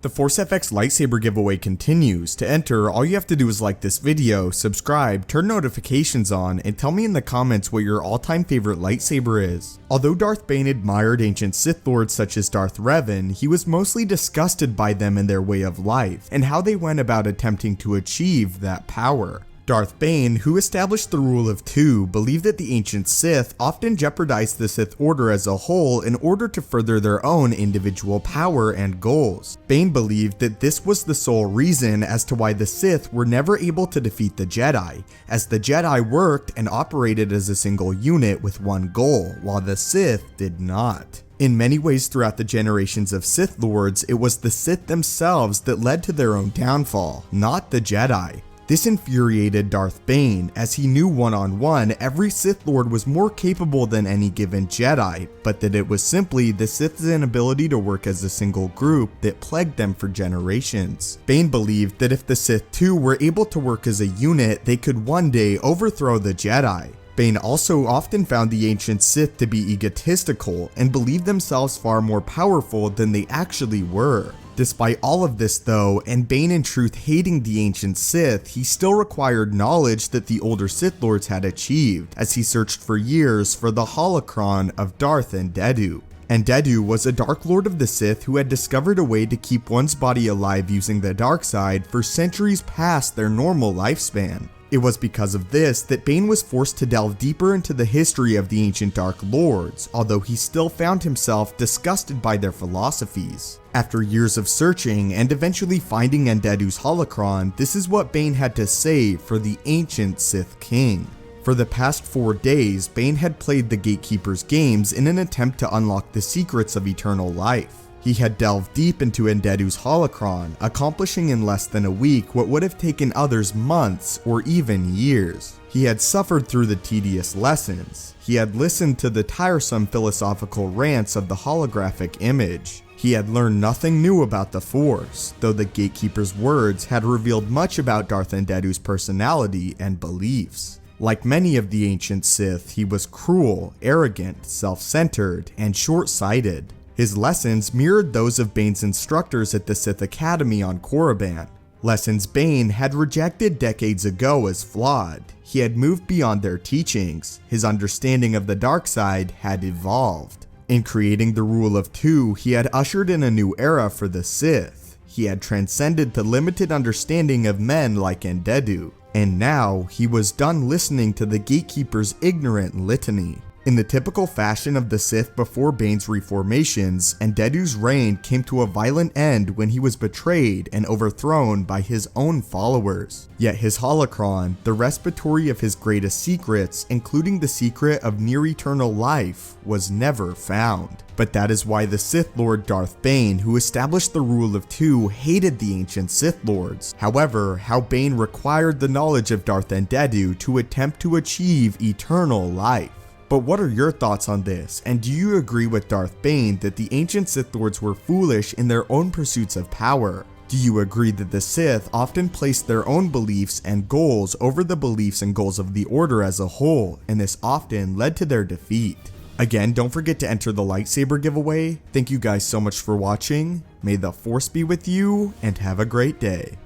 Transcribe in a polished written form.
The Force FX lightsaber giveaway continues. To enter, all you have to do is like this video, subscribe, turn notifications on, and tell me in the comments what your all-time favorite lightsaber is. Although Darth Bane admired ancient Sith Lords such as Darth Revan, he was mostly disgusted by them and their way of life, and how they went about attempting to achieve that power. Darth Bane, who established the rule of two, believed that the ancient Sith often jeopardized the Sith Order as a whole in order to further their own individual power and goals. Bane believed that this was the sole reason as to why the Sith were never able to defeat the Jedi, as the Jedi worked and operated as a single unit with one goal, while the Sith did not. In many ways throughout the generations of Sith Lords, it was the Sith themselves that led to their own downfall, not the Jedi. This infuriated Darth Bane, as he knew one-on-one every Sith Lord was more capable than any given Jedi, but that it was simply the Sith's inability to work as a single group that plagued them for generations. Bane believed that if the Sith too were able to work as a unit, they could one day overthrow the Jedi. Bane also often found the ancient Sith to be egotistical and believed themselves far more powerful than they actually were. Despite all of this though, and Bane in truth hating the ancient Sith, he still required knowledge that the older Sith Lords had achieved, as he searched for years for the holocron of Darth Endedu. Endedu was a Dark Lord of the Sith who had discovered a way to keep one's body alive using the dark side for centuries past their normal lifespan. It was because of this that Bane was forced to delve deeper into the history of the ancient Dark Lords, although he still found himself disgusted by their philosophies. After years of searching and eventually finding Endedu's holocron, this is what Bane had to say for the ancient Sith King. For the past 4 days, Bane had played the Gatekeeper's games in an attempt to unlock the secrets of eternal life. He had delved deep into Endedu's holocron, accomplishing in less than a week what would have taken others months or even years. He had suffered through the tedious lessons. He had listened to the tiresome philosophical rants of the holographic image. He had learned nothing new about the Force, though the Gatekeeper's words had revealed much about Darth Endedu's personality and beliefs. Like many of the ancient Sith, he was cruel, arrogant, self-centered, and short-sighted. His lessons mirrored those of Bane's instructors at the Sith Academy on Korriban. Lessons Bane had rejected decades ago as flawed. He had moved beyond their teachings. His understanding of the dark side had evolved. In creating the Rule of Two, he had ushered in a new era for the Sith. He had transcended the limited understanding of men like Endedu. And now, he was done listening to the Gatekeeper's ignorant litany. In the typical fashion of the Sith before Bane's reformations, Endedu's reign came to a violent end when he was betrayed and overthrown by his own followers. Yet his holocron, the respiratory of his greatest secrets, including the secret of near-eternal life, was never found. But that is why the Sith Lord Darth Bane, who established the Rule of Two, hated the ancient Sith Lords. However, how Bane required the knowledge of Darth Endedu to attempt to achieve eternal life. But what are your thoughts on this, and do you agree with Darth Bane that the ancient Sith Lords were foolish in their own pursuits of power? Do you agree that the Sith often placed their own beliefs and goals over the beliefs and goals of the Order as a whole, and this often led to their defeat? Again, don't forget to enter the lightsaber giveaway. Thank you guys so much for watching. May the Force be with you, and have a great day.